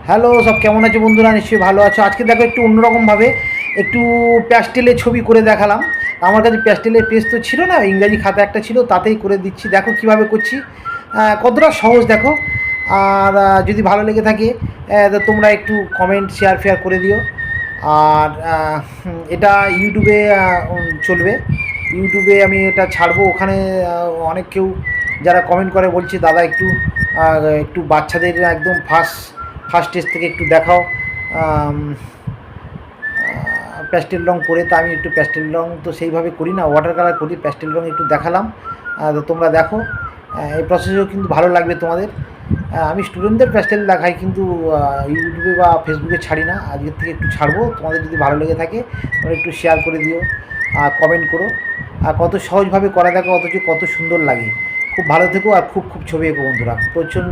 Hello, সব কেমন আছো বন্ধুরা? নিশ্চয়ই ভালো আছো। আজকে দেখো একটু অন্যরকমভাবে একটু প্যাস্টেলের ছবি করে দেখালাম। আমার কাছে প্যাস্টেলের পেজ তো ছিল না, ইংরাজি খাতা একটা ছিল, তাতেই করে দিচ্ছি। দেখো কিভাবে করছি, কতটা সহজ দেখো। আর যদি ভালো লেগে থাকে তো তোমরা একটু কমেন্ট শেয়ার ফেয়ার করে দিও। আর এটা ইউটিউবে চলবে। ইউটিউবে আমি এটা ছাড়বো, ওখানে অনেক কেউ যারা কমেন্ট করে বলছে দাদা একটু একটু বাচ্চাদের একদম ফার্স্ট ফার্স্ট স্টেজ থেকে একটু দেখাও প্যাস্টেল রং করে। তা আমি একটু প্যাস্টেল রং তো সেইভাবে করি না, ওয়াটার কালার করি, প্যাস্টেল রং একটু দেখালাম। তো তোমরা দেখো, এই প্রসেসও কিন্তু ভালো লাগবে তোমাদের। আমি স্টুডেন্টদের প্যাস্টেল দেখাই, কিন্তু ইউটিউবে বা ফেসবুকে ছাড়ি না। আজকের থেকে একটু ছাড়বো, তোমাদের যদি ভালো লেগে থাকে তোমরা একটু শেয়ার করে দিও আর কমেন্ট করো। আর কত সহজভাবে করা দেখো, অথচ কত সুন্দর লাগে। খুব ভালো থেকো আর খুব খুব ছবি এঁকো বন্ধুরা, প্রচণ্ড।